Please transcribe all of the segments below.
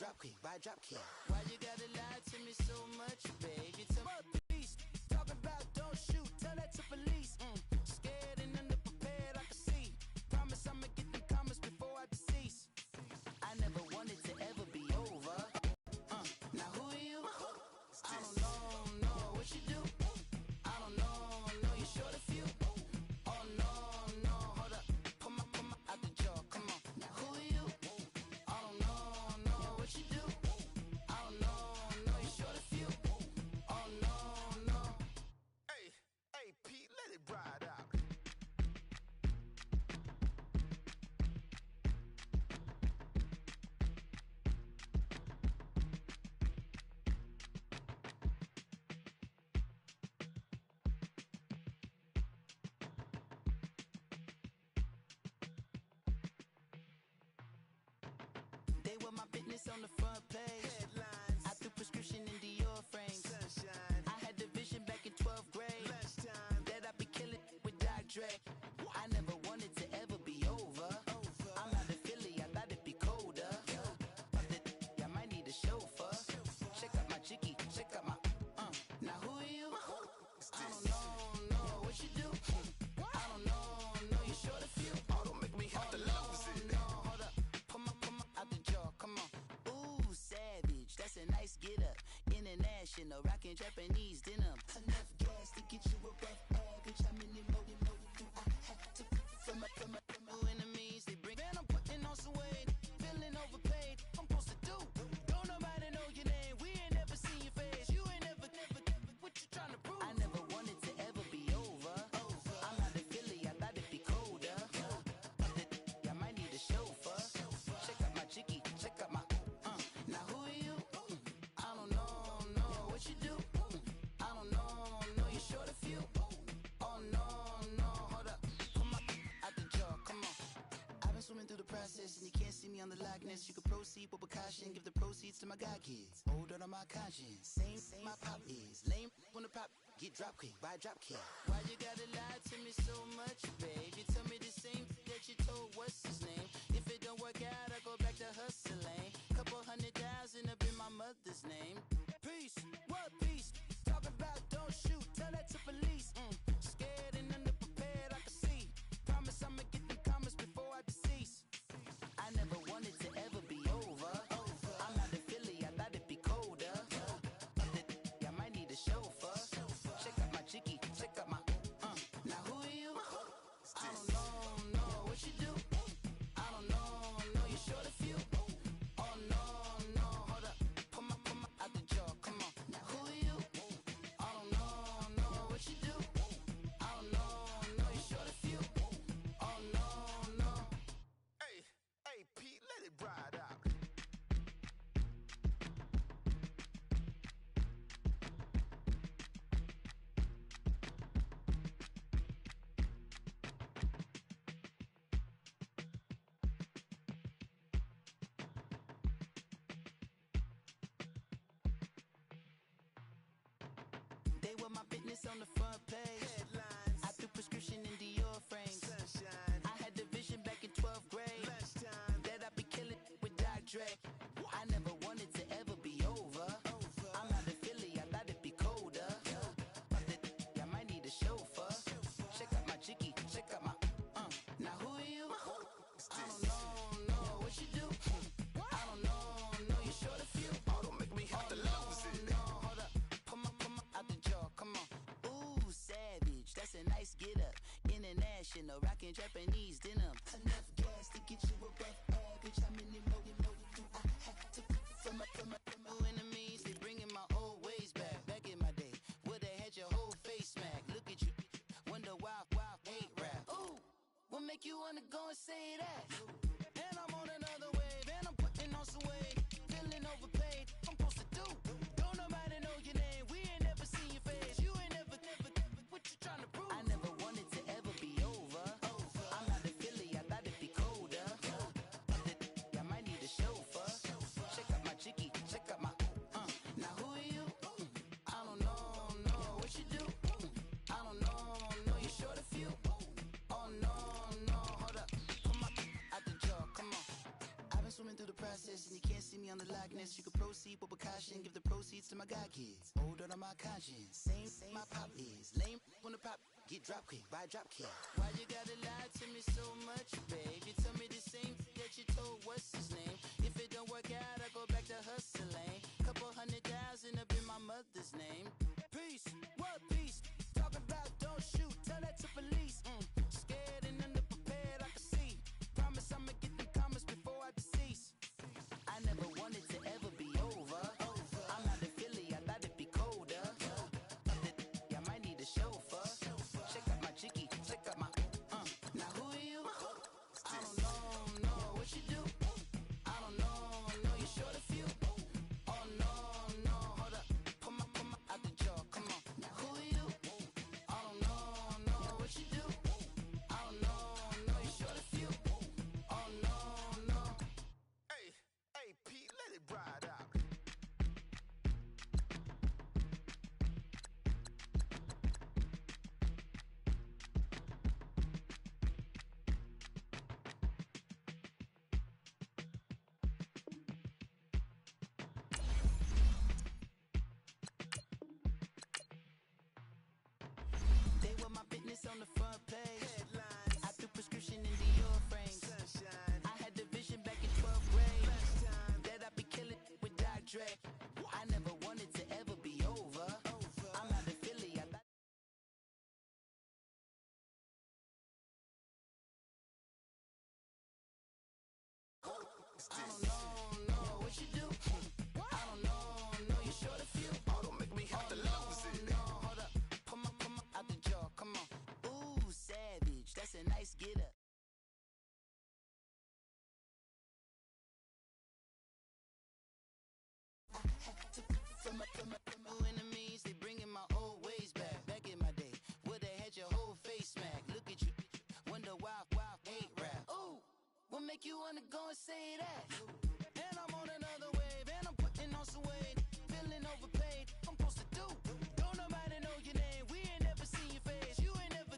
drop kick, by drop kick. Why you gotta lie to me so much, baby? Tell me peace. Talking about don't shoot, tell that to police. Scared and underprepared, I can see. Promise I'ma get them comments before I decease. I never wanted to ever be over. Now who are you? I don't know what you do. I don't know you're short a few. Oh no, hold up. Pull my out the jaw, come on. Now who are you? I don't know what you do. I don't know you're short a few. Oh no. Hey, Pete, let it ride out. They were my business on the front page. Headlines, I threw prescription in Dior frames. sunshine, I had the vision back in 12th grade lunchtime, that I'd be killing with Dr. Dre. I never wanted to ever be over. I'm out of Philly, I thought it'd be colder. I might need a chauffeur. Check out my jiggy, check out my Now who are you? I don't know what you do. I don't know you're short a few. oh, don't make me have to lose it. No, hold up. Pull my out the jaw, come on. Ooh, savage, that's a nice get up. International, rockin' Japanese denim. Enough gas to get you above average. How many more do I have to from my enemies? They bring, man, I'm putting on some weight. Feeling overpaid, I'm supposed to do. Don't nobody know your name, we ain't never seen your face. You ain't never, what you trying to prove? I never wanted to ever be over. I'm out of Philly, I thought it'd be colder. I might need a chauffeur. Check out my jiggy, check out my Now who are you? I don't know what you do. I don't know you're short a few. Oh no, hold up. Pull my out the jaw, come on. I've been swimming through the process and you can't see me on the likeness. You can proceed with precaution, give the proceeds to my god kids. Hold on my conscience, same my pop is. Lame when the pop get drop kick, by drop kick. Why you gotta lie to me so much, baby? Tell me the same that you told what's his name. If it don't work out, I go back to hustling. Couple 100,000 up in my mother's name. Peace, what peace? Talking about don't shoot, tell that to police. Scared and underprepared, I can see. Promise I'ma get them comments before I decease. I never wanted to ever be over. I'm out of Philly, I thought it'd be colder. I might need a chauffeur. Check out my jiggy, check out my Now who are you? I don't know what you do. I don't know you're short a few. Oh no, hold up. Pull my out the jaw, come on. Now who are you? I don't know what you do. I don't know you're short a few. Oh no. Hey, Pete, let it ride out. They were my business on the front page. Headlines, I threw prescription in Dior frames. sunshine, I had the vision back in 12th grade lunchtime, that I'd be killing with Dr. Dre. I never wanted to ever be over. I'm out of Philly, I thought it'd be colder. I might need a chauffeur. Check out my jiggy, check out my Now who are you? I don't know what you do. I don't know you're short a few. oh, don't make me have to lose it. No, hold up. Pull my out the jaw, come on. Ooh, savage, that's a nice get up. International, rockin' Japanese denim. Enough gas to get you above average. How many more do I have to from my enemies? They bringing my old ways back. Back in my day, would've had your whole face smack. Look at you, wonder why hate rap. Ooh, what make you wanna go and say that? And I'm on another wave, and I'm putting on some weight. Feeling overpaid, I'm supposed to do. Don't nobody know your name, we ain't never seen your face. You ain't never, what you trying to prove? I never wanted to ever be over. I'm out of Philly, I thought it'd be colder. I might need a chauffeur. Check out my jiggy, check out my Now who are you? I don't know what you do. I don't know you're short a few. Oh no, hold up. Pull my out the jaw, come on. I've been swimming through the process. process and you can't see me on the likeness. You can proceed with precaution, give the proceeds to my god kids. Older on my conscience, same my pop is. Lame when the pop get drop quick, buy drop kick. Why you gotta lie to me so much, babe? You tell me the same that you told what's his name. If it don't work out, I go back to hustling. Couple 100,000 up in my mother's name. Peace, what peace? Talk about don't shoot, tell that to police. Scared and underprepared, I can see. Promise I'ma get them comments before I decease. I never wanted to ever be over. I'm not a Philly, I thought it'd be colder. I might need a chauffeur. Check out my jiggy, check out my now who are you? I don't know what you do. I don't know you're short a few. Oh no, hold up. Pull my out the jaw, come on. Now who are you? I don't know what you do. I don't know you're short a few. Oh no. Hey, Pete, let it ride out. They were my business on the front page. Headlines, I threw prescription in Dior frames. sunshine, I had the vision back in 12th grade last time. that I'd be killing with Doc Dre. I never wanted to ever be over. I'm not a Philly, I thought. I don't know what you do. I don't know you're short a few. Oh, don't make me have to lose it. No, hold up. Pull my out the jaw, come on. Ooh, savage, that's a nice get up. From my enemies, they bringing my old ways back. Back in my day, would've had your whole face smack. Look at you, wonder why hate rap. Ooh, what make you wanna go and say that? And I'm on another wave, and I'm putting on some weight. Feeling overpaid, I'm supposed to do. Don't nobody know your name, we ain't never seen your face. You ain't never,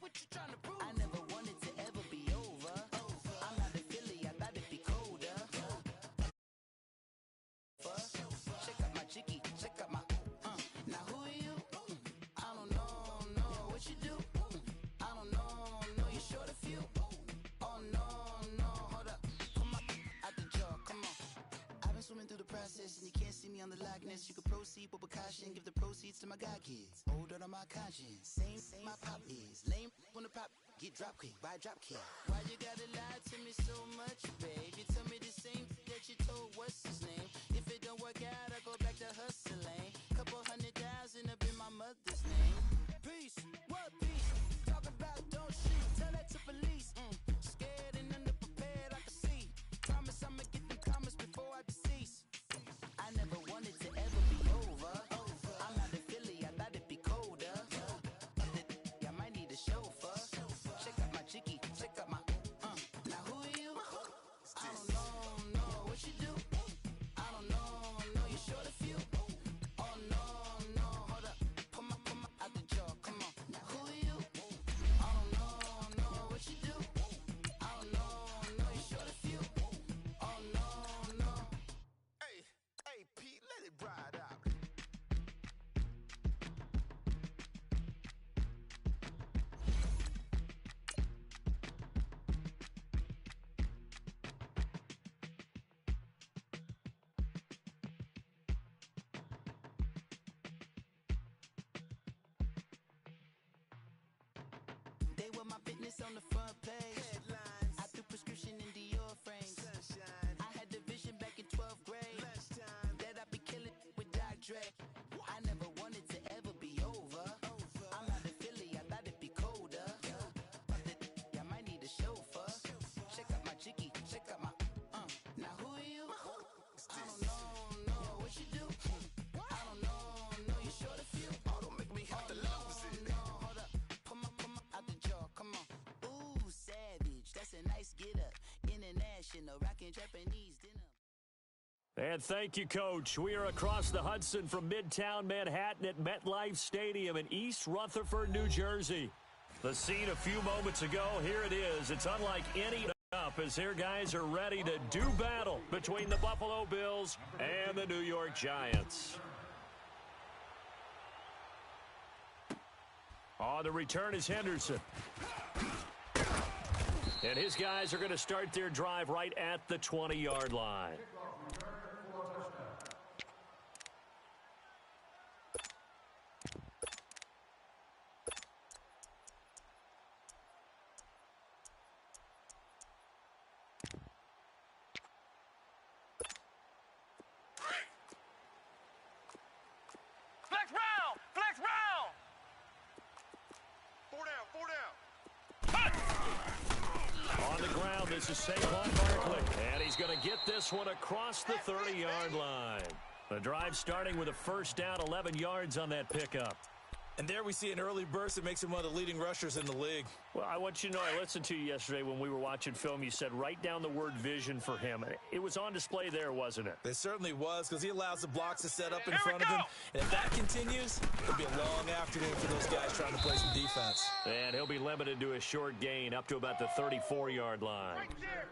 what you trying to prove? I never wanted to ever be over. I'm not a Philly, I thought it'd be colder. Check out my jiggy, check out my now who are you? I don't know what you do. I don't know you're short a few. Oh no, hold up. Pull my out the jaw, come on. I've been swimming through the process and you can't see me on the likeness. You can proceed with precaution, give the proceeds to my god kids. Older on my conscience, same my pop is. Lame when the pop get drop quick, buy drop kick. Why you gotta lie to me so much, babe? You tell me the same that you told what's his name. If it don't work out, I go back to hustling. Couple 100,000 up in my mother's name. Peace, what peace? Talk about don't shoot, tell that to police. Scared and underprepared, I can see. Promise I'ma get them comments before I decease. I never wanted to ever be over. I'm not a Philly, I thought it'd be colder. I might need a chauffeur. Check out my jiggy, check out my now who are you? I don't know what you do. I don't know you're short a few. Oh no, hold up. Pull my out the jaw, come on. Now who are you? I don't know what you do. I don't know you're short a few. Oh no. Hey, Pete, let it ride out. They were my business on the front page. Headlines, I threw prescription in Dior frames. sunshine, I had the vision back in 12th grade last time. that I'd be killing with Doc Dre. I never wanted to ever be over. I'm not a Philly, I thought it'd be colder. I might need a chauffeur. Check out my jiggy, check out my now who are you? I don't know what you do. I don't know you're short a few. Oh, don't make me have to lose it. No, hold up. Pull my out the jaw, come on. Ooh, savage, that's a nice get up. International, rockin' Japanese dinner. And thank you, Coach. We are across the Hudson from Midtown Manhattan at MetLife Stadium in East Rutherford, New Jersey. The scene a few moments ago, here it is. It's unlike any Up as their guys are ready to do battle between the Buffalo Bills and the New York Giants. On the return is Henderson. And his guys are going to start their drive right at the 20-yard line. This is Saquon Barkley, and he's going to get this one across the 30-yard line. The drive starting with a first down, 11 yards on that pickup. And there we see an early burst that makes him one of the leading rushers in the league. Well, I want you to know, I listened to you yesterday when we were watching film. You said write down the word vision for him. It was on display there, wasn't it? It certainly was, because he allows the blocks to set up in front of him. And if that continues, it'll be a long afternoon for those guys trying to play some defense. And he'll be limited to a short gain up to about the 34-yard line.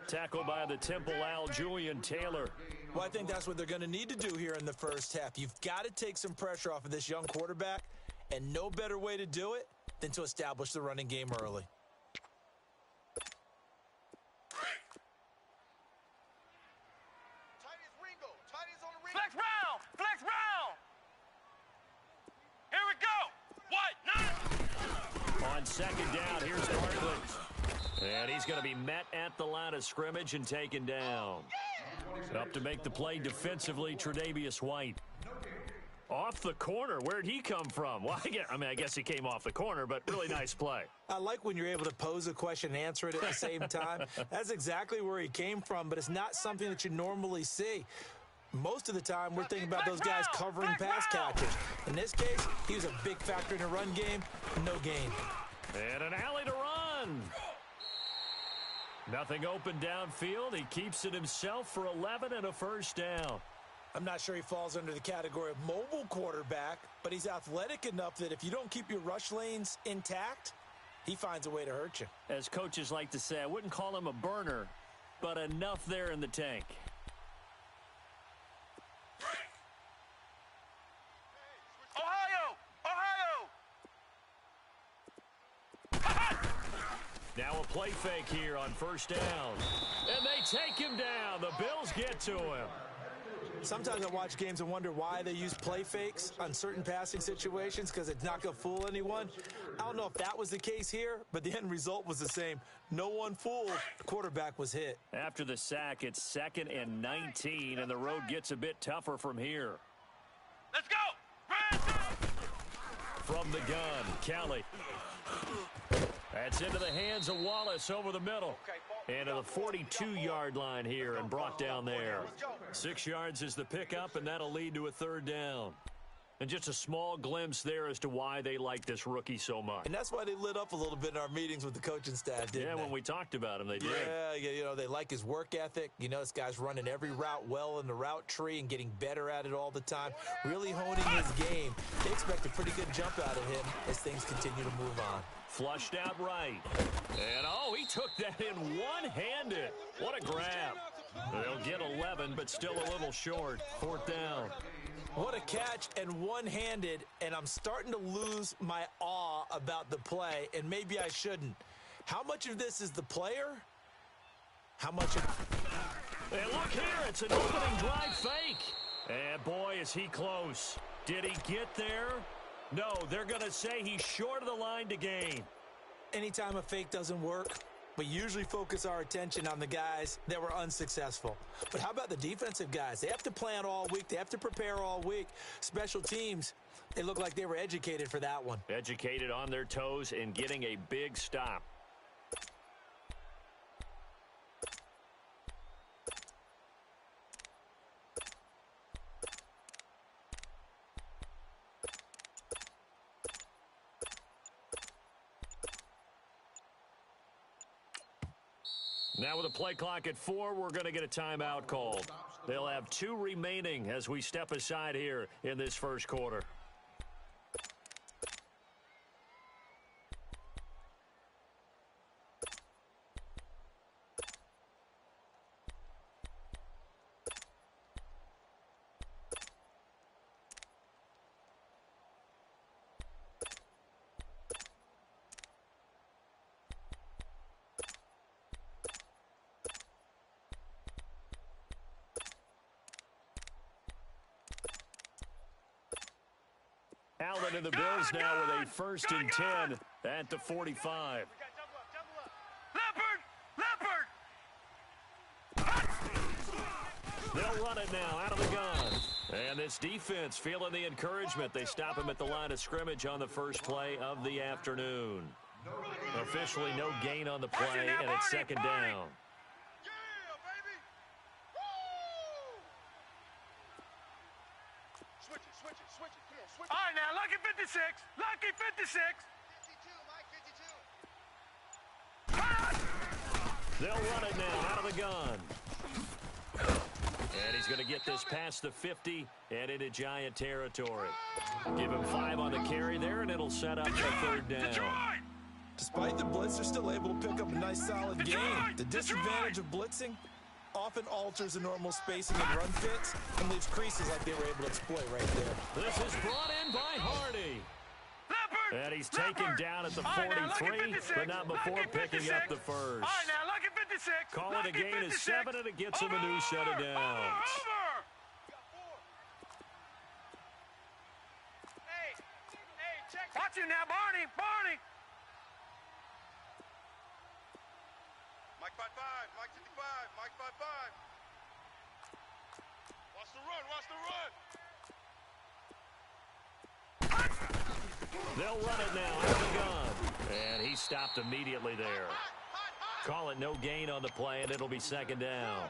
Tackled by the Temple Al Julian Taylor. Well, I think that's what they're going to need to do here in the first half. You've got to take some pressure off of this young quarterback. And no better way to do it than to establish the running game early. Flex round! Flex round! Here we go! What? 9! On second down, here's Barkley. And he's going to be met at the line of scrimmage and taken down. Up to make the play defensively, Tre'Davious White. Off the corner. Where'd he come from? Well, I guess he came off the corner, but really nice play. I like when you're able to pose a question and answer it at the same time. That's exactly where he came from, but it's not something that you normally see. Most of the time, we're thinking about those guys covering pass catchers. In this case, he was a big factor in the run game. No gain. And an alley to run. Nothing open downfield. He keeps it himself for 11 and a first down. I'm not sure he falls under the category of mobile quarterback, but he's athletic enough that if you don't keep your rush lanes intact, he finds a way to hurt you. As coaches like to say, I wouldn't call him a burner, but enough there in the tank. Ohio! Now a play fake here on first down. And they take him down. The Bills get to him. Sometimes I watch games and wonder why they use play fakes on certain passing situations, because it's not going to fool anyone. I don't know if that was the case here, but the end result was the same. No one fooled. The quarterback was hit. After the sack, it's 2nd and 19, and the road gets a bit tougher from here. Let's go! From the gun, Kelly. That's into the hands of Wallace over the middle. And to the 42-yard line here and brought down there. 6 yards is the pickup, and that'll lead to a third down. And just a small glimpse there as to why they like this rookie so much. And that's why they lit up a little bit in our meetings with the coaching staff, didn't they? Yeah, when we talked about him, they did. Yeah, you know, they like his work ethic. You know, this guy's running every route well in the route tree and getting better at it all the time. Really honing his game. They expect a pretty good jump out of him as things continue to move on. Flushed out right. And, oh, he took that in one-handed. What a grab. They'll get 11, but still a little short. 4th down. What a catch, and one-handed, and I'm starting to lose my awe about the play, and maybe I shouldn't. How much of this is the player? How much of... And look here, it's an opening drive fake. And boy, is he close. Did he get there? No, they're going to say he's short of the line to gain. Anytime a fake doesn't work, we usually focus our attention on the guys that were unsuccessful. But how about the defensive guys? They have to plan all week. They have to prepare all week. Special teams, they look like they were educated for that one. Educated on their toes and getting a big stop. Now with a play clock at 4, we're going to get a timeout called. They'll have 2 remaining as we step aside here in this first quarter. Cleveland and the Bills now with a 1st and 10 at the 45. They'll run it now out of the gun. And this defense feeling the encouragement. They stop him at the line of scrimmage on the first play of the afternoon. Officially no gain on the play, and it's 2nd down. All right, now, lucky 56. Lucky 56. 52, Mike, 52. They'll run it now out of the gun. And he's going to get this past the 50 and into Giant territory. Give him 5 on the carry there, and it'll set up a 3rd down. Despite the blitz, they're still able to pick up a nice, solid game. The disadvantage of blitzing often alters the normal spacing and run fits and leaves creases like they were able to exploit right there. This is brought in by Hardy. And he's taken down at the 43, but not before picking up the first. All right, now, lucky 56. Call it a gain of 7, and it gets him a new set of downs. Hey, check. Watch you now, Barney. Mike 55, Mike 55, Mike 55. Watch the run. They'll run it now out of the gun. And he stopped immediately there. Call it no gain on the play, and it'll be 2nd down.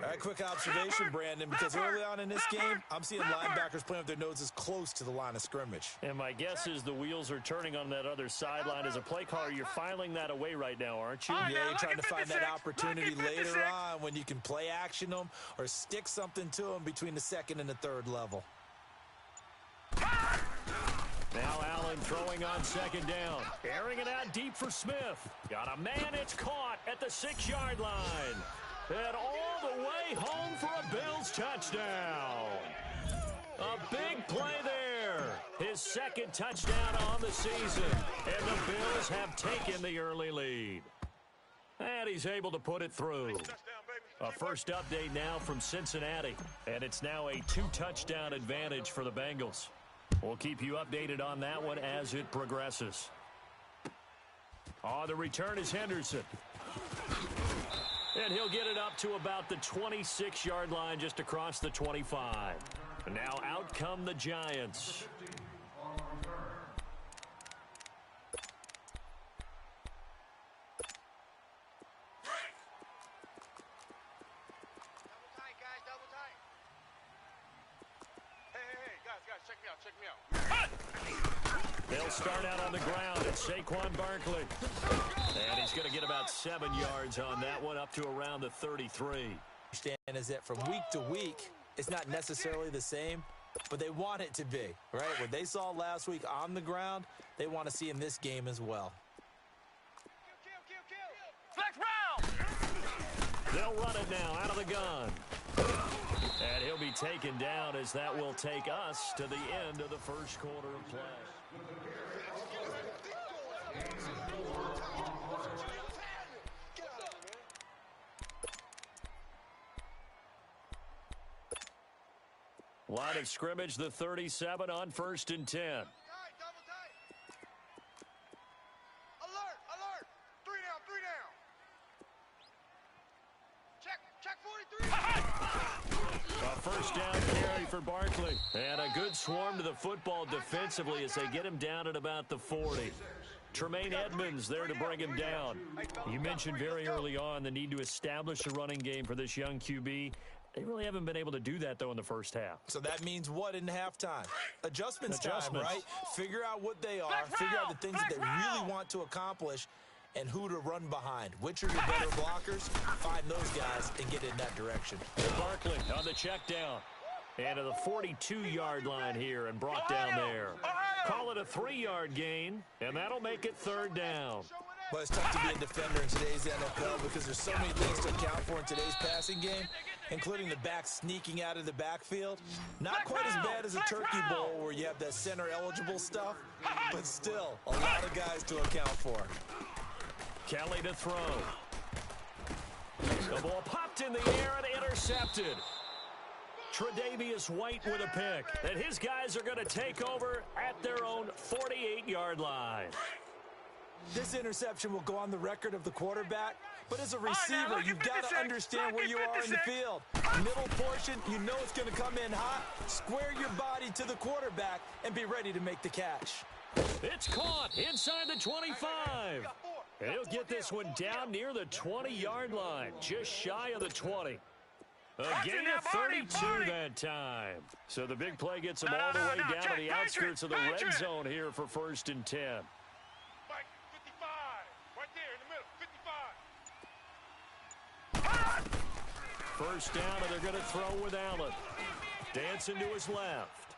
All right, quick observation, Brandon, because early on in this game, I'm seeing linebackers playing with their noses close to the line of scrimmage. And my guess is the wheels are turning on that other sideline. As a play caller, you're filing that away right now, aren't you? Yeah, you're trying to find that opportunity later on when you can play action them or stick something to them between the 2nd and the 3rd level. Now Allen throwing on 2nd down. Airing it out deep for Smith. Got a man, it's caught at the 6-yard line. And all the way home for a Bills touchdown. A big play there. His 2nd touchdown on the season. And the Bills have taken the early lead. And he's able to put it through. A first update now from Cincinnati. And it's now a 2-touchdown advantage for the Bengals. We'll keep you updated on that one as it progresses. On the return is Henderson. And he'll get it up to about the 26-yard line just across the 25. Now out come the Giants. They'll start out on the ground at Saquon Barkley. And he's going to get about 7 yards on that one, up to around the 33. Understand is that from week to week, it's not necessarily the same, but they want it to be, right? What they saw last week on the ground, they want to see in this game as well. Flex round. They'll run it now out of the gun. And he'll be taken down as that will take us to the end of the first quarter of play. Line of scrimmage, the 37 on 1st and 10. Alert! 3 down. Check 43. A first down carry for Barkley. And a good swarm to the football defensively as they get him down at about the 40. Tremaine Edmonds there to bring him down. You mentioned very early on the need to establish a running game for this young QB. They really haven't been able to do that, though, in the first half. So that means what in halftime? Adjustments time, right? Figure out what they are, figure out the things that they really want to accomplish, and who to run behind. Which are your better blockers? Find those guys and get in that direction. Barkley on the check down. And to the 42-yard line here and brought down there. Call it a 3-yard gain, and that'll make it 3rd down. But it's tough to be a defender in today's NFL because there's so many things to account for in today's passing game, including the back sneaking out of the backfield. Not quite as bad as a turkey bowl where you have that center-eligible stuff, but still a lot of guys to account for. Kelly to throw. The ball popped in the air and intercepted. Tre'Davious White with a pick. And his guys are going to take over at their own 48-yard line. This interception will go on the record of the quarterback, but as a receiver, you've got to understand where you are in the field. Middle portion, you know it's going to come in hot. Square your body to the quarterback and be ready to make the catch. It's caught inside the 25. And he'll get this one down near the 20-yard line, just shy of the 20. A gain of 32 that time. So the big play gets him all the way down to the outskirts of the red zone here for 1st and 10. Mike, 55. Right there in the middle, 55. First down, and they're going to throw with Allen. Dancing to his left.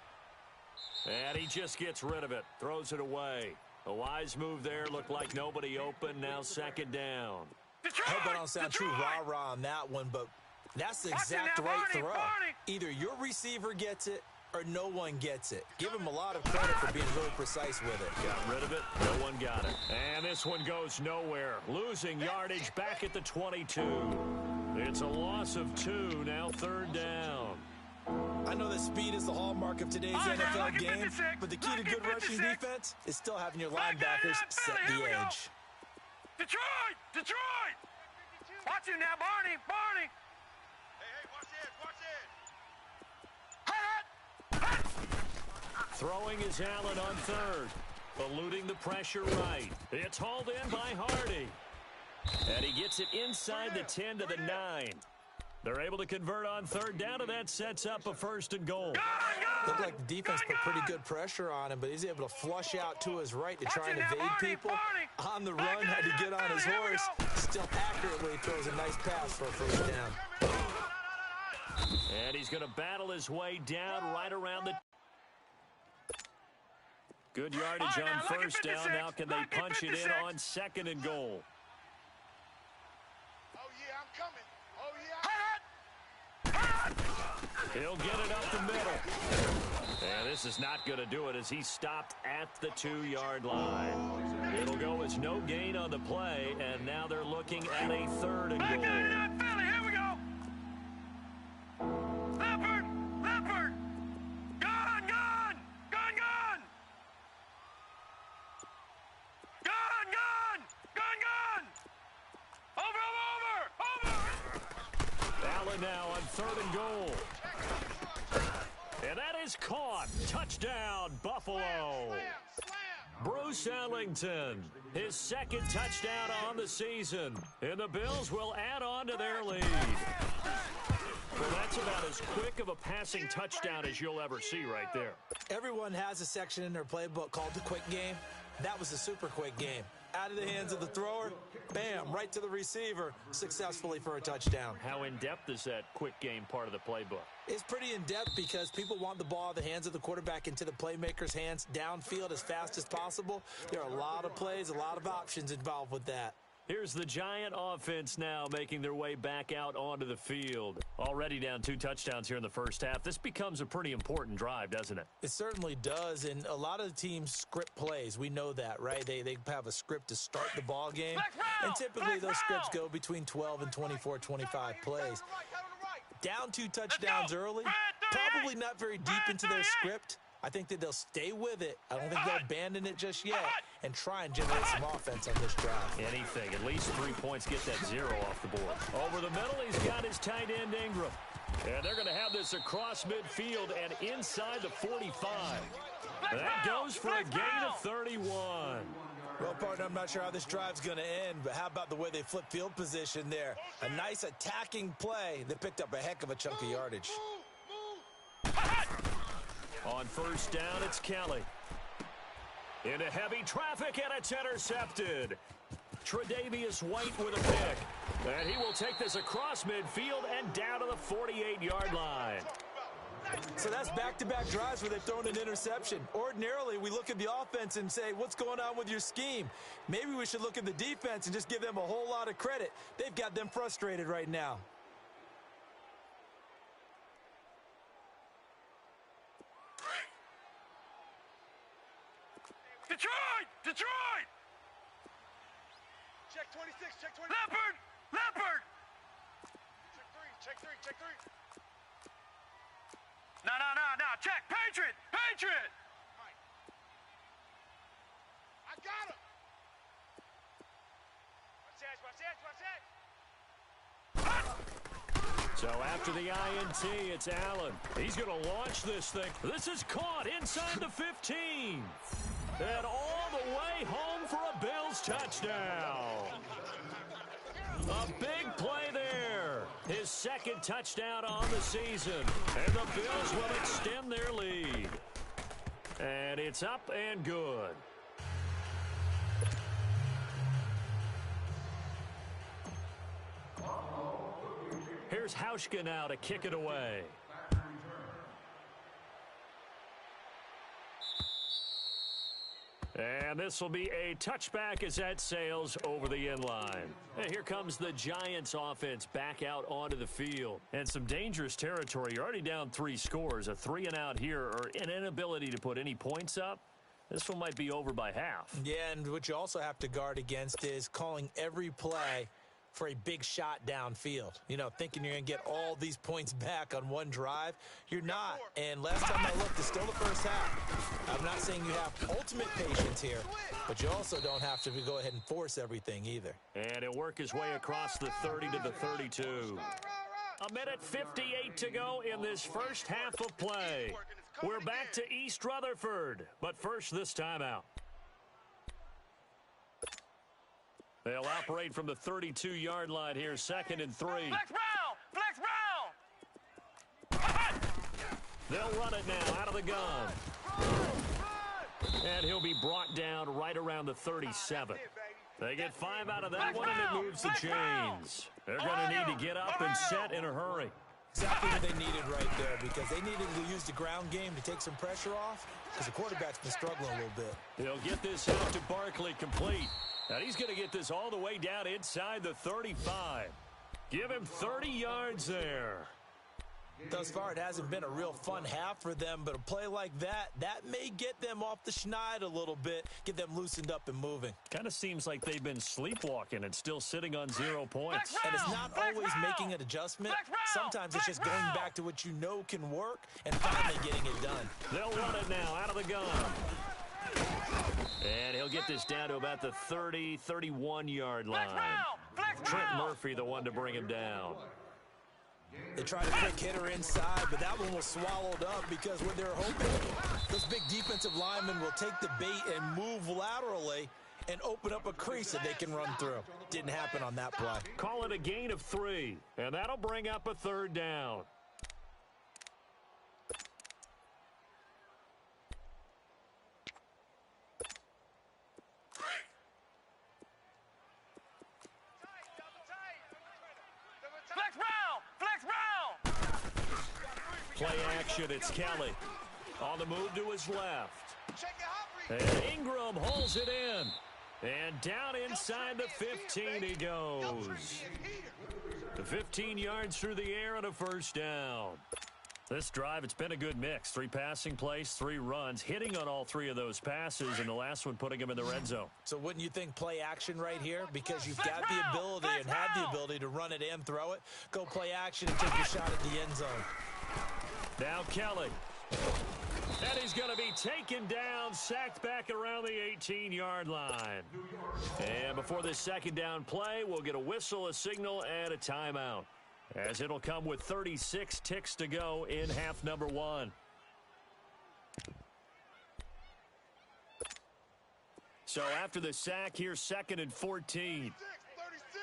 And he just gets rid of it. Throws it away. A wise move there. Looked like nobody open. Now 2nd down. I hope I don't sound too rah-rah on that one, but that's the exact right throw. Either your receiver gets it or no one gets it. Give him a lot of credit for being really precise with it. Got rid of it. No one got it. And this one goes nowhere. Losing yardage back at the 22. It's a loss of 2. Now 3rd down. I know that speed is the hallmark of today's NFL game, but the key to good rushing defense is still having your linebackers set the edge. Detroit! Detroit! Watch him now, Barney! Barney! Hey, watch it! Throwing is Allen on 3rd. Eluding the pressure right. It's hauled in by Hardy. And he gets it inside the 10 to the 9. They're able to convert on 3rd down, and that sets up a 1st and goal. Looked like the defense put pretty good pressure on him, but he's able to flush out to his right to try and evade people. On the run, had to get on his horse. Still accurately throws a nice pass for a 1st down. And he's going to battle his way down right around the... Good yardage on 1st down. Now can they punch it in on 2nd and goal? Oh, yeah, I'm coming. Oh, yeah. He'll get it up the middle. And this is not going to do it as he stopped at the 2-yard line. It'll go as no gain on the play, and now they're looking at a 3rd and goal. Here we go. Leopard! Leopard! Gone! Gone! Gone! Gone! Gone! Gone! Gone! Gone! Over! Allen now on 3rd and goal. And that is caught. Touchdown, Buffalo. Bruce Ellington, his 2nd touchdown on the season. And the Bills will add on to their lead. Well, that's about as quick of a passing touchdown as you'll ever see right there. Everyone has a section in their playbook called the quick game. That was a super quick game. Out of the hands of the thrower, bam, right to the receiver, successfully for a touchdown. How in-depth is that quick game part of the playbook? It's pretty in-depth because people want the ball out of the hands of the quarterback into the playmaker's hands downfield as fast as possible. There are a lot of plays, a lot of options involved with that. Here's the Giant offense now making their way back out onto the field. Already down 2 touchdowns here in the first half. This becomes a pretty important drive, doesn't it? It certainly does, and a lot of the teams script plays. We know that, right? They have a script to start the ball game, and typically those scripts go between 12 and 24, 25 plays. Down 2 touchdowns early, probably not very deep into their script. I think that they'll stay with it. I don't think they'll abandon it just yet and try and generate some offense on this drive. Anything. At least 3 points. Get that 0 off the board. Over the middle, he's got his tight end Ingram. And they're going to have this across midfield and inside the 45. That goes for a gain of 31. Well, partner, I'm not sure how this drive's going to end, but how about the way they flip field position there? A nice attacking play. They picked up a heck of a chunk of yardage. On 1st down, it's Kelly. Into heavy traffic, and it's intercepted. Tre'Davious White with a pick. And he will take this across midfield and down to the 48-yard line. So that's back-to-back drives where they've thrown an interception. Ordinarily, we look at the offense and say, what's going on with your scheme? Maybe we should look at the defense and just give them a whole lot of credit. They've got them frustrated right now. Detroit! Detroit! Check 26, check 26. Leopard! Leopard! Check 3, check 3, check 3. No. Check. Patriot. I got him. Watch that. So after the INT, it's Allen. He's going to launch this thing. This is caught inside the 15. And all the way home for a Bills touchdown. A big play there. His second touchdown on the season. And the Bills will extend their lead. And it's up and good. Here's Hauschka now to kick it away. And this will be a touchback as that sails over the end line. And here comes the Giants offense back out onto the field. And some dangerous territory. You're already down 3 scores. A 3-and-out here or an inability to put any points up. This one might be over by half. Yeah, and what you also have to guard against is calling every play for a big shot downfield. You know, thinking you're going to get all these points back on one drive. You're not. And last time I looked, it's still the first half. I'm not saying you have ultimate patience here, but you also don't have to go ahead and force everything either. And he'll work his way across the 30 to the 32. A minute 58 to go in this first half of play. We're back to East Rutherford, but first this timeout. They'll operate from the 32-yard line here, 2nd and 3. Flex round. They'll run it now out of the gun. And he'll be brought down right around the 37. They get 5 out of that one, and it moves the chains. They're going to need to get up and set in a hurry. Exactly what they needed right there, because they needed to use the ground game to take some pressure off, because the quarterback's been struggling a little bit. He'll get this out to Barkley complete. And he's going to get this all the way down inside the 35. Give him 30 yards there. Thus far, it hasn't been a real fun half for them, but a play like that may get them off the schneid a little bit, get them loosened up and moving. Kind of seems like they've been sleepwalking and still sitting on 0 points. And it's not always making an adjustment. Sometimes it's just going back to what you know can work and finally getting it done. They'll run it now out of the gun. And he'll get this down to about the 30, 31-yard line. Trent Murphy, the one to bring him down. They tried a quick hitter inside, but that one was swallowed up because what they're hoping, those big defensive linemen will take the bait and move laterally and open up a crease that they can run through. Didn't happen on that play. Call it a gain of 3, and that'll bring up a 3rd down. Play action, it's Kelly. On the move to his left. And Ingram holds it in. And down inside the 15 he goes. The 15 yards through the air and a 1st down. This drive, it's been a good mix. 3 passing plays, 3 runs, hitting on all 3 of those passes, and the last one putting him in the red zone. So wouldn't you think play action right here? Because you've got the ability and had the ability to run it and throw it. Go play action and take your shot at the end zone. Now Kelly. And he's going to be taken down, sacked back around the 18-yard line. And before this 2nd down play, we'll get a whistle, a signal, and a timeout, as it'll come with 36 ticks to go in half number 1. So after the sack, here's 2nd and 14.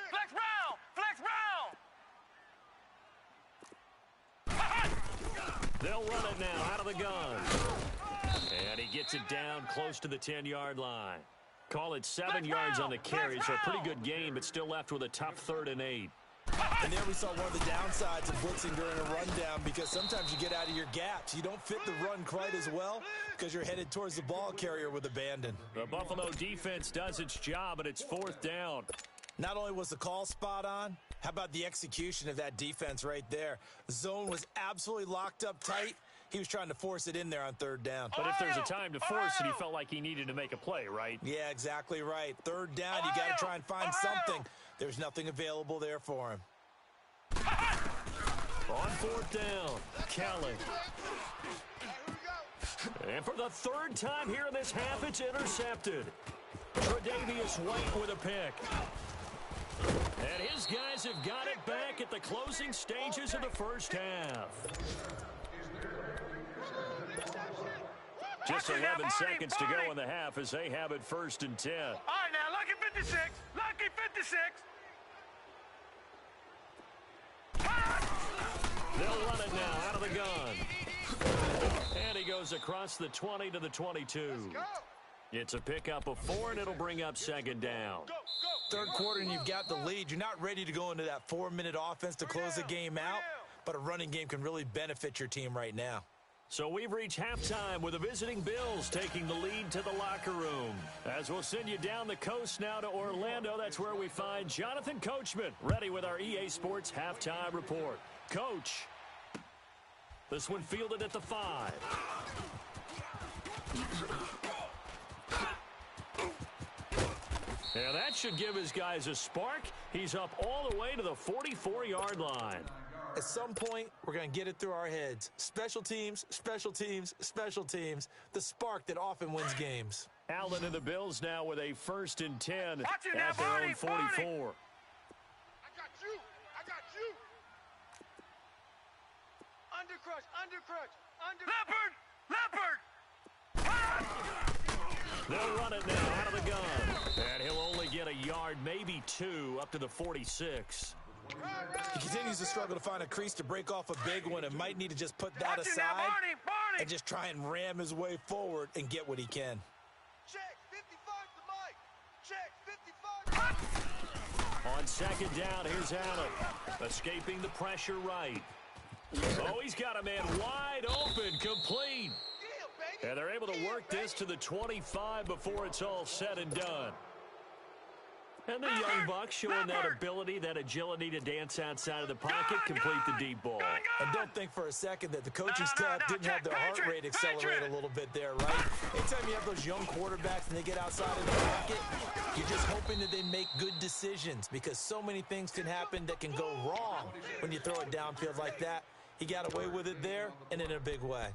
Flex round. They'll run it now out of the gun. And he gets it down close to the 10-yard line. Call it 7 yards on the carry, so a pretty good game, but still left with a tough 3rd and 8. And there we saw one of the downsides of blitzing during a rundown, because sometimes you get out of your gaps. You don't fit the run quite as well because you're headed towards the ball carrier with abandon. The Buffalo defense does its job, and it's 4th down. Not only was the call spot on, how about the execution of that defense right there? The zone was absolutely locked up tight. He was trying to force it in there on 3rd down. But if there's a time to force it, he felt like he needed to make a play, right? Yeah, exactly right. 3rd down, you got to try and find something. There's nothing available there for him. On fourth down, Kelly. And for the third time here in this half, it's intercepted. Tre'Davious White with a pick. And his guys have got it back at the closing stages of the first half. Just 11 seconds to go in the half as they have it 1st and 10. All right, now, lucky 56. Lucky 56. They'll run it now out of the gun. And he goes across the 20 to the 22. It's a pickup of 4, and it'll bring up 2nd down. Third quarter, and you've got the lead. You're not ready to go into that 4-minute offense to close the game out, but a running game can really benefit your team right now. So we've reached halftime with the visiting Bills taking the lead to the locker room. As we'll send you down the coast now to Orlando, that's where we find Jonathan Coachman, ready with our EA Sports halftime report. Coach, this one fielded at the 5. And that should give his guys a spark. He's up all the way to the 44-yard line. At some point, we're going to get it through our heads. Special teams, special teams, special teams. The spark that often wins games. Allen and the Bills now with a 1st and 10 Watch it at now, their own 44. I got you. I got you. Undercrush, undercrush, undercrush. Leopard! They'll run it now out of the gun. And he'll only get a yard, maybe 2, up to the 46. He continues to struggle to find a crease to break off a big one and might need to just put that aside and just try and ram his way forward and get what he can. Check 55 to Mike. Check 55. On 2nd down, here's Allen. Escaping the pressure right. Oh, he's got a man wide open, complete. And they're able to work this to the 25 before it's all said and done. And the young buck showing that ability, that agility to dance outside of the pocket, complete the deep ball. And don't think for a second that the coaching staff didn't have their heart rate accelerate a little bit there, right? Anytime you have those young quarterbacks and they get outside of the pocket, you're just hoping that they make good decisions because so many things can happen that can go wrong when you throw it downfield like that. He got away with it there and in a big way.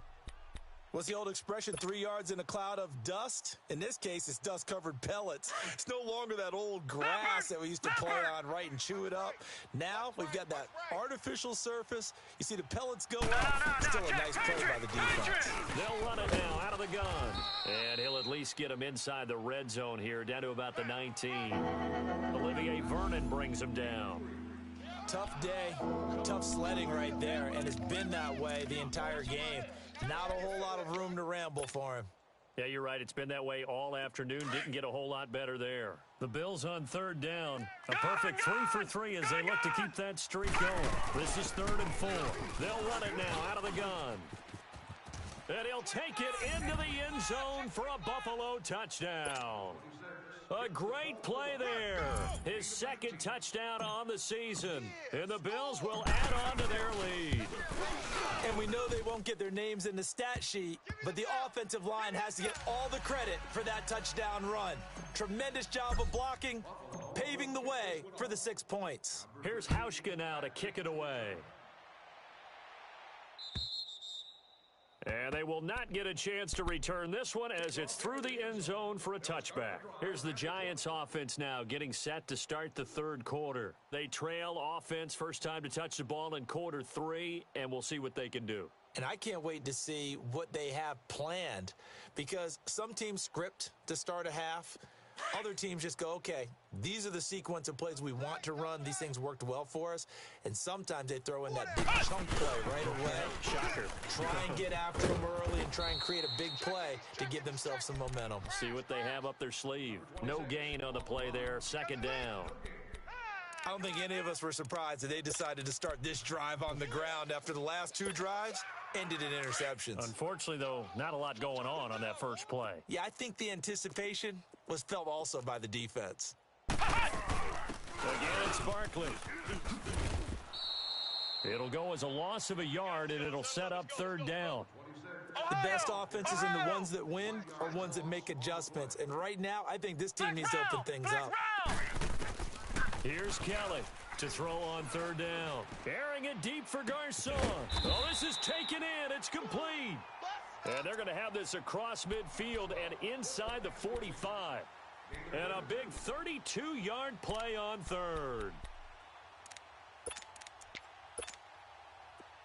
What's the old expression, 3 yards in a cloud of dust? In this case, it's dust-covered pellets. It's no longer that old grass that we used to play on, right, and chew it up. Now we've got that artificial surface. You see the pellets go up. Still a nice play by the defense. They'll run it now out of the gun. And he'll at least get him inside the red zone here, down to about the 19. Olivier Vernon brings him down. Tough day, tough sledding right there, and it's been that way the entire game. Not a whole lot of room to ramble for him. Yeah, you're right. It's been that way all afternoon. Didn't get a whole lot better there. The Bills on 3rd down. A perfect 3 for 3 as they look to keep that streak going. This is 3rd and 4. They'll run it now out of the gun. And he'll take it into the end zone for a Buffalo touchdown. A great play there. His 2nd touchdown on the season. And the Bills will add on to their lead. And we know they won't get their names in the stat sheet, but the offensive line has to get all the credit for that touchdown run. Tremendous job of blocking, paving the way for the 6 points. Here's Hauschka now to kick it away. And they will not get a chance to return this one as it's through the end zone for a touchback. Here's the Giants offense now getting set to start the 3rd quarter. They trail offense, first time to touch the ball in quarter 3, and we'll see what they can do. And I can't wait to see what they have planned because some teams script to start a half. Other teams just go, okay, these are the sequence of plays we want to run. These things worked well for us. And sometimes they throw in that big chunk play right away. Shocker. Try and get after them early and try and create a big play to give themselves some momentum. See what they have up their sleeve. No gain on the play there. 2nd down. I don't think any of us were surprised that they decided to start this drive on the ground after the last 2 drives ended in interceptions. Unfortunately, though, not a lot going on that first play. Yeah, I think the anticipation was felt also by the defense. Again, it's Barkley. It'll go as a loss of a yard, and it'll set up 3rd down. The best offenses and the ones that win are ones that make adjustments. And right now, I think this team needs to open things up. Here's Kelly to throw on third down. Airing it deep for Garcon. Oh, this is taken in. It's complete. And they're going to have this across midfield and inside the 45. And a big 32-yard play on third.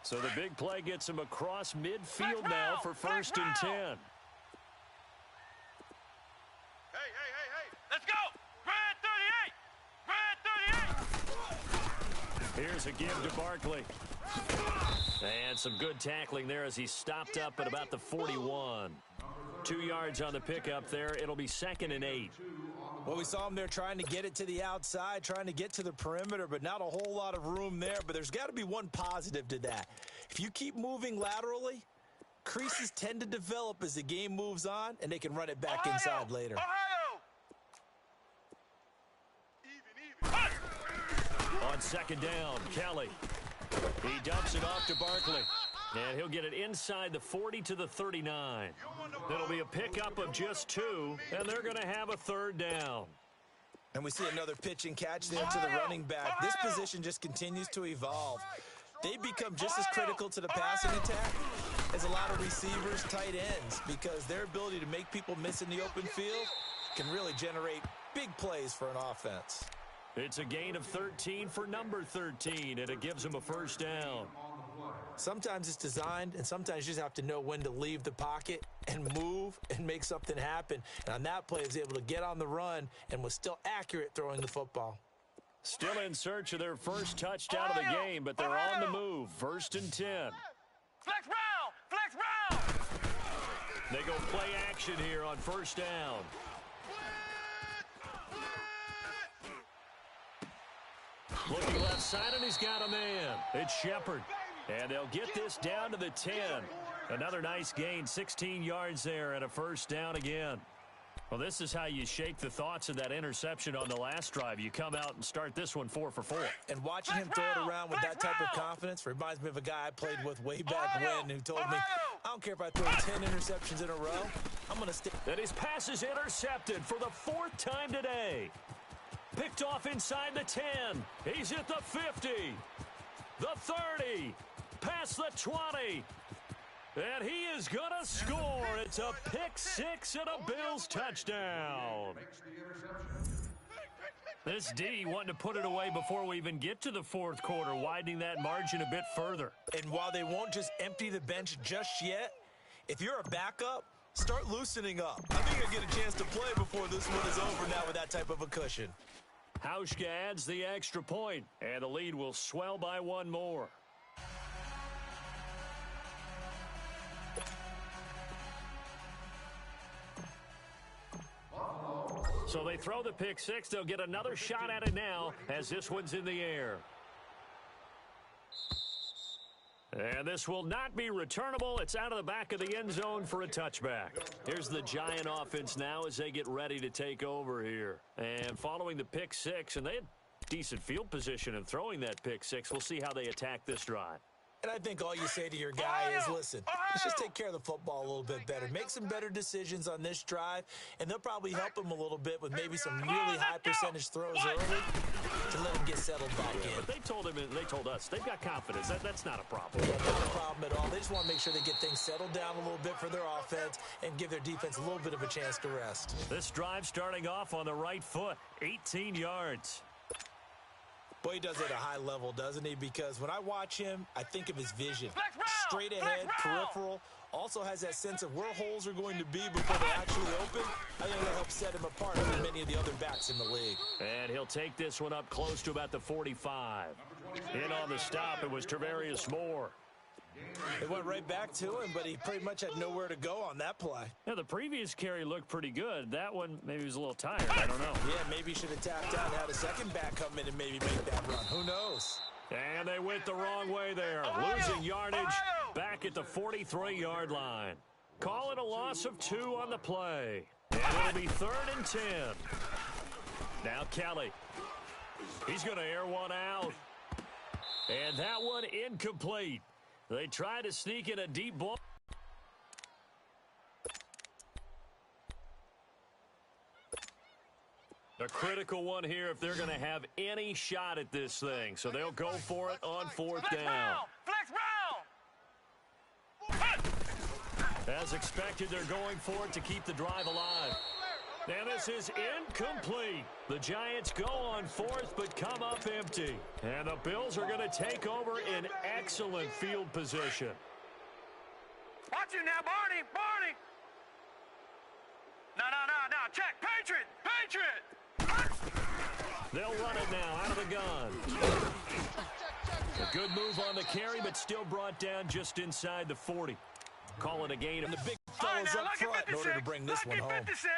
So the big play gets him across midfield now for first and 10. Hey, let's go! Red 38! Red 38! Here's a give to Barkley. And some good tackling there as he stopped up at about the 41. 2 yards on the pickup there. It'll be 2nd and 8. Well, we saw him there trying to get it to the outside, trying to get to the perimeter, but not a whole lot of room there. But there's got to be one positive to that. If you keep moving laterally, creases tend to develop as the game moves on, and they can run it back inside later. On 2nd down, Kelly. He dumps it off to Barkley. And he'll get it inside the 40 to the 39. It'll be a pickup of just 2, and they're going to have a 3rd down. And we see another pitch and catch there to the running back. This position just continues to evolve. They become just as critical to the passing attack as a lot of receivers, tight ends, because their ability to make people miss in the open field can really generate big plays for an offense. It's a gain of 13 for number 13, and it gives him a 1st down. Sometimes it's designed, and sometimes you just have to know when to leave the pocket and move and make something happen. And on that play, he was able to get on the run and was still accurate throwing the football. Still in search of their first touchdown of the game, but they're on the move. 1st and 10. Flex round! Flex round! They go play action here on 1st down. Looking left side, and he's got a man. It's Shepard. And they'll get this down to the 10. Another nice gain, 16 yards there, and a 1st down again. Well, this is how you shake the thoughts of that interception on the last drive. You come out and start this one 4 for 4. And watching him throw it around with that type of confidence reminds me of a guy I played with way back when who told me, I don't care if I throw 10 interceptions in a row, I'm going to stick. And his pass is intercepted for the 4th time today. Picked off inside the 10. He's at the 50. The 30. Past the 20. And he is going to score. It's a pick 6 and a Bills touchdown. This D wanting to put it away before we even get to the 4th quarter, widening that margin a bit further. And while they won't just empty the bench just yet, if you're a backup, start loosening up. I think you'll get a chance to play before this one is over now with that type of a cushion. Hauschka adds the extra point, and the lead will swell by 1 more. So they throw the pick 6. They'll get another shot at it now as this one's in the air. And this will not be returnable. It's out of the back of the end zone for a touchback. Here's the Giant offense now as they get ready to take over here. And following the pick 6, and they had decent field position in throwing that pick 6. We'll see how they attack this drive. And I think all you say to your guy is, listen, let's just take care of the football a little bit better. Make some better decisions on this drive, and they'll probably help him a little bit with maybe some really high percentage throws early to let him get settled back in. But they told us, they've got confidence. That's not a problem. Yeah, not a problem at all. They just want to make sure they get things settled down a little bit for their offense and give their defense a little bit of a chance to rest. This drive starting off on the right foot, 18 yards. Boy, he does it at a high level, doesn't he? Because when I watch him, I think of his vision. Straight ahead, peripheral. Also has that sense of where holes are going to be before they actually open. I think that helps set him apart from many of the other backs in the league. And he'll take this one up close to about the 45. In on the stop, it was Travarius Moore. It went right back to him, but he pretty much had nowhere to go on that play. Yeah, the previous carry looked pretty good. That one, maybe he was a little tired. I don't know. Yeah, maybe he should have tapped out and had a second back come in and maybe make that run. Who knows? And they went the wrong way there. Losing yardage back at the 43-yard line. Call it a loss of 2 on the play. And it'll be 3rd and 10. Now Kelly. He's going to air one out. And that one incomplete. They try to sneak in a deep ball. A critical one here if they're going to have any shot at this thing. So they'll go for it on fourth down. Flex round. As expected, they're going for it to keep the drive alive. And this is incomplete. The Giants go on fourth but come up empty. And the Bills are going to take over in excellent field position. Watch you now, Barney. Barney. No. Check. Patriot. They'll run it now out of the gun. A good move on the carry, but still brought down just inside the 40. Call it a gain. And the big fellas up front in order to bring this one home. 56.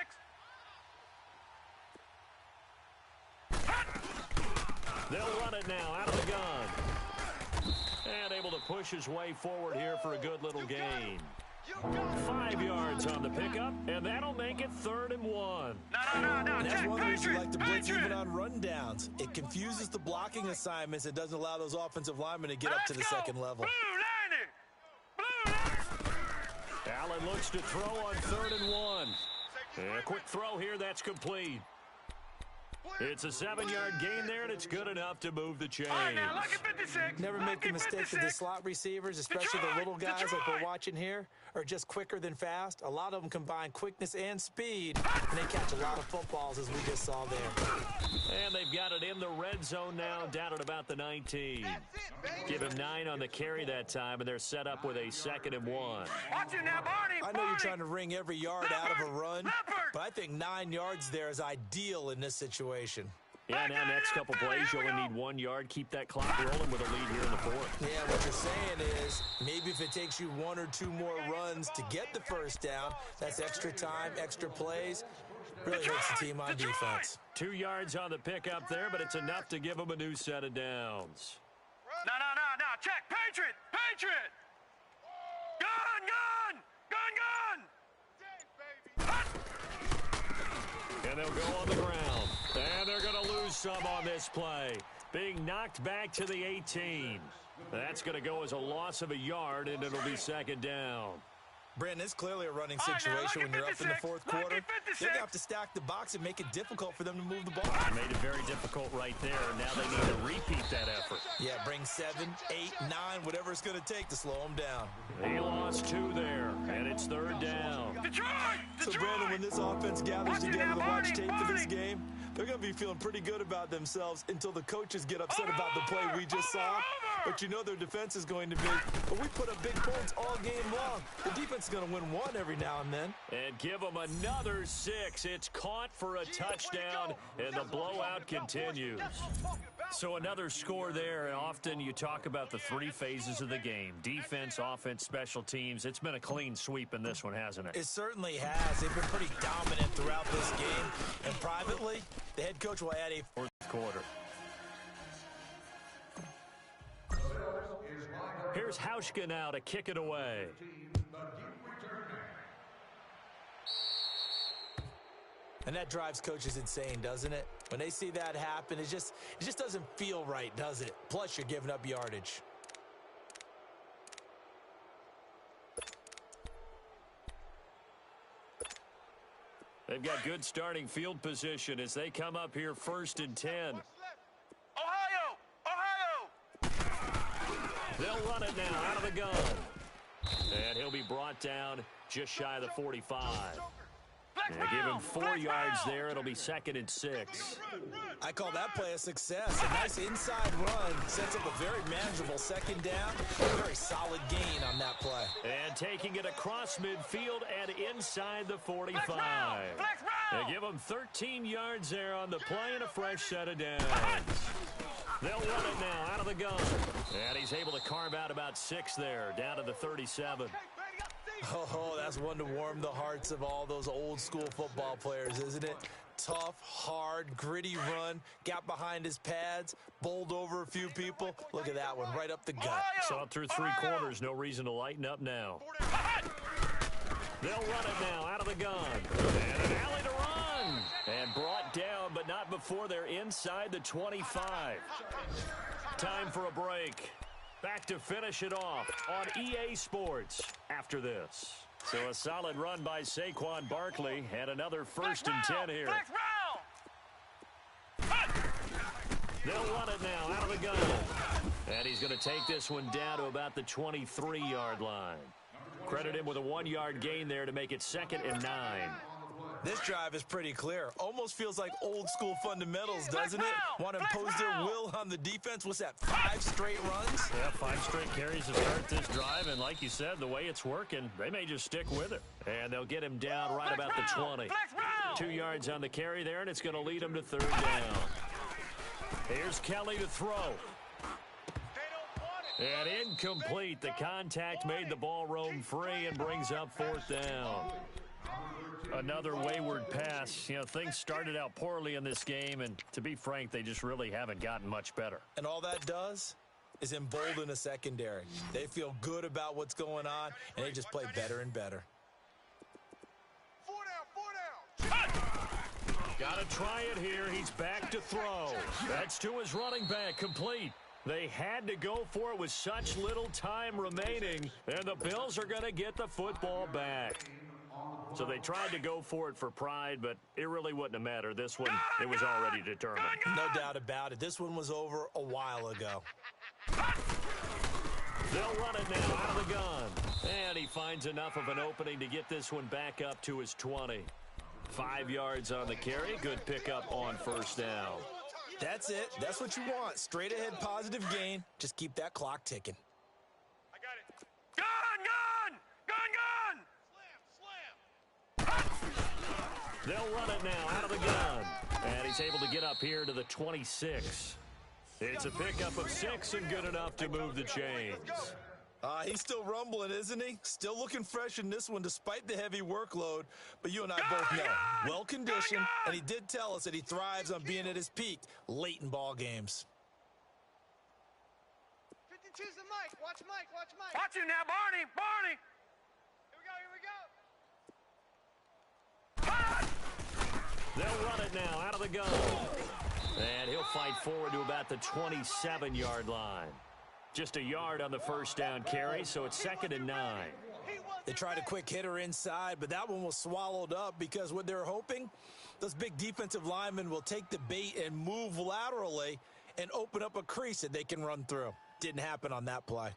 They'll run it now out of the gun. And able to push his way forward here for a good little gain. 5 yards on the pickup, and that'll make it 3rd and 1. No. And that's Check. one of the reasons you like to blitz Patriot. even on rundowns. It confuses the blocking assignments. It doesn't allow those offensive linemen to get up to the second level. Blue line. Allen looks to throw on 3rd and 1. And a quick throw here, that's complete. It's a 7-yard gain there, and it's good enough to move the chains. All right, now, lucky 56. Never make the Lucky mistake that the 56. slot receivers, especially the little guys like we're watching here, are just quicker than fast. A lot of them combine quickness and speed, and they catch a lot of footballs, as we just saw there. And they've got it in the red zone now, down at about the 19. Give him 9 on the carry that time, and they're set up with a 2nd and 1. Watch you now, Barney. I know you're trying to wring every yard out of a run, Leopard. but I think 9 yards there is ideal in this situation. Yeah, now next couple plays, you only need 1 yard. Keep that clock rolling with a lead here in the 4th. Yeah, what you're saying is maybe if it takes you 1 or 2 more runs to get the first down, that's extra time, extra plays. Really hurts the team on defense. 2 yards on the pickup there, but it's enough to give them a new set of downs. No. Check. Patriot. Gun. And they'll go on the ground. And they're going to lose some on this play. Being knocked back to the 18. That's going to go as a loss of a yard, and it'll be 2nd down. Brandon, it's clearly a running All right, now, situation when you're up in the 56. fourth Lucky quarter. 56. They're going to have to stack the box and make it difficult for them to move the ball. Made it very difficult right there. Now they need to repeat that effort. Yeah, bring 7, 8, 9, whatever it's going to take to slow them down. He lost 2 there, and it's 3rd down. Detroit. So, Brandon, when this offense gathers Watch it together now, to watch Barney, tape for this Barney. game, they're going to be feeling pretty good about themselves until the coaches get upset about the play we just saw. But you know their defense is going to be, but we put up big points all game long. The defense is going to win 1 every now and then. And give them another 6. It's caught for a touchdown, and the blowout continues. So another score there, and often you talk about the 3 phases of the game. Defense, offense, special teams. It's been a clean sweep in this one, hasn't it? It certainly has. They've been pretty dominant throughout this game. And privately, the head coach will add a 4th quarter. Here's Hauschka now to kick it away. And that drives coaches insane, doesn't it? When they see that happen, it just doesn't feel right, does it? Plus, you're giving up yardage. They've got good starting field position as they come up here 1st and 10. Ohio. They'll run it now out of the gun. And he'll be brought down just shy of the 45. And give him 4 yards there. It'll be 2nd and 6. I call that play a success. A nice inside run sets up a very manageable 2nd down. A very solid gain on that play. And taking it across midfield and inside the 45. Flex round. They give him 13 yards there on the play and a fresh set of downs. They'll run it now out of the gun. And he's able to carve out about 6 there, down to the 37. Oh, that's one to warm the hearts of all those old school football players, isn't it? Tough, hard, gritty run, got behind his pads, bowled over a few people. Look at that one, right up the gut. Saw it through 3 quarters, no reason to lighten up now. They'll run it now out of the gun. And an alley to run. And brought down, but not before they're inside the 25. Time for a break. Back to finish it off on EA Sports after this. So a solid run by Saquon Barkley and another 1st and 10 here. Flex round. They'll run it now out of the gun. And he's going to take this one down to about the 23-yard line. Credit him with a 1-yard gain there to make it 2nd and 9. This drive is pretty clear. Almost feels like old-school fundamentals, doesn't it? Want to impose their will on the defense. What's that, 5 straight runs? Yeah, 5 straight carries to start this drive. And like you said, the way it's working, they may just stick with it. And they'll get him down right about the 20. 2 yards on the carry there, and it's going to lead him to 3rd down. Here's Kelly to throw. And incomplete. The contact made the ball roam free and brings up 4th down. Another wayward pass. You know, things started out poorly in this game, and to be frank, they just really haven't gotten much better. And all that does is embolden a secondary. They feel good about what's going on, and they just play better and better. 4 down, 4 down. Got to try it here. He's back to throw. That's to his running back, complete. They had to go for it with such little time remaining, and the Bills are going to get the football back. So they tried to go for it for pride, but it really wouldn't have mattered. This one, it was already determined. No doubt about it. This one was over a while ago. They'll run it now out of the gun. And he finds enough of an opening to get this one back up to his 20. 5 yards on the carry. Good pickup on 1st down. That's it. That's what you want. Straight ahead positive gain. Just keep that clock ticking. I got it. Gun! They'll run it now out of the gun. And he's able to get up here to the 26. It's a pickup of 6 and good enough to move the chains. He's still rumbling, isn't he? Still looking fresh in this one despite the heavy workload. But you and I both know, well-conditioned, and he did tell us that he thrives on being at his peak late in ball games. 52's the Mike. Watch Mike. Watch him now, Barney. Here we go. They'll run it now out of the gun. And he'll fight forward to about the 27-yard line. Just a yard on the 1st down carry, so it's 2nd and 9. They tried a quick hitter inside, but that one was swallowed up because what they're hoping, those big defensive linemen will take the bait and move laterally and open up a crease that they can run through. Didn't happen on that play.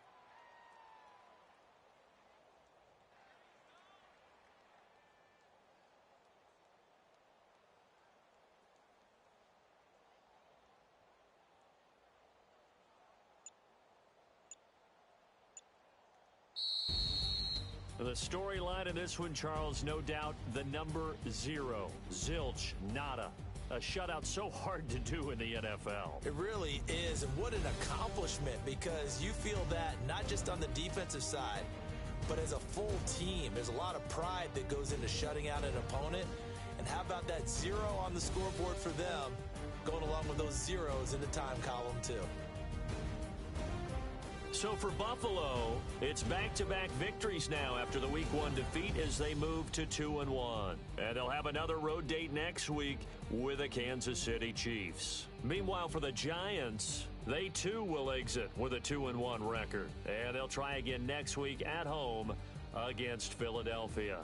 The storyline in this one, Charles, no doubt the number 0. Zilch, nada. A shutout so hard to do in the NFL. It really is, and what an accomplishment, because you feel that not just on the defensive side, but as a full team. There's a lot of pride that goes into shutting out an opponent. And how about that 0 on the scoreboard for them, going along with those zeros in the time column too. So for Buffalo, it's back-to-back victories now after the Week 1 defeat as they move to 2-1. And they'll have another road date next week with the Kansas City Chiefs. Meanwhile, for the Giants, they too will exit with a 2-1 record. And they'll try again next week at home against Philadelphia.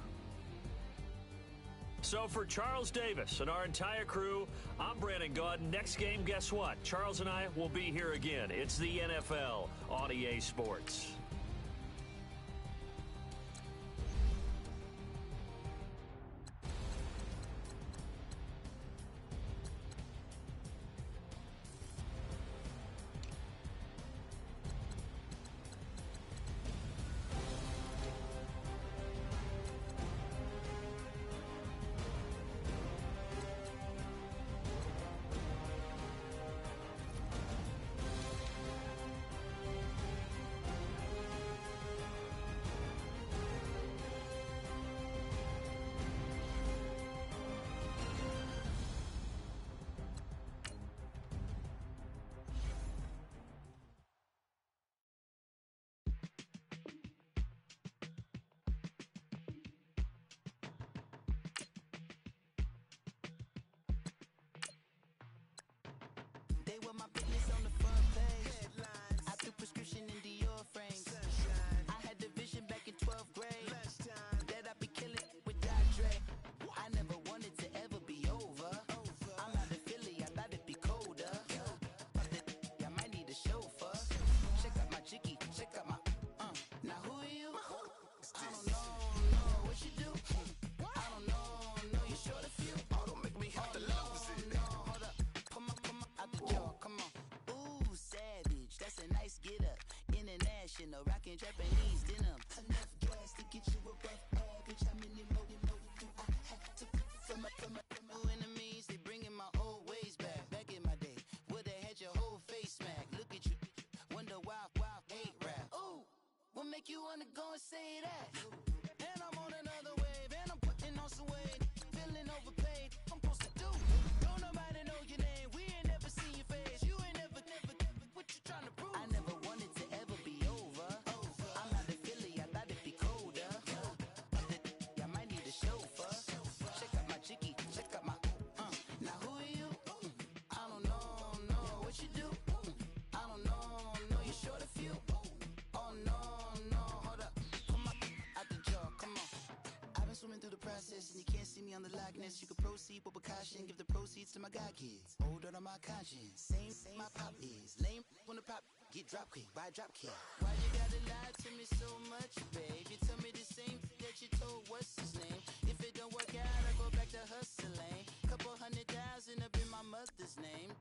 So for Charles Davis and our entire crew, I'm Brandon Gaudin. Next game, guess what? Charles and I will be here again. It's the NFL on EA Sports. They were my business on the front page. I threw prescription in Dior frames. I had the vision back in 12th grade that I'd be killing with Dre. I never wanted to ever be over. I'm out of Philly, I thought it'd be colder. rockin' Japanese denim. Enough gas to get you a rough average. How many more I had to from my enemies? They bringing my old ways back. Back in my day, where they had your whole face smacked. Look at you, wonder why hate rap. Ooh, what make you wanna go and say that? And I'm on another wave, and I'm putting on some weight. Feeling overpaid, I'm supposed to do. Don't nobody know your name, we ain't never seen your face. You ain't never, what you trying to prove? I never wanted to ever be over. I'm not a Philly, I thought it'd be colder. I might need a chauffeur. Check out my chicky, check out my, now who are you? I don't know what you do. I don't know, you short a few. Oh no, hold up, come on, out the jar, come on. I've been swimming through the process and you can't see me on the likeness. You can proceed with precaution, give the proceeds to my god kids. Hold on my conscience, same my pop is. Lame when the pop get drop quick, buy drop kick. Why you gotta lie to me so much, babe? You tell me the same that you told what's his name. If it don't work out, I go back to hustling. Couple $100,000 up in my mother's name.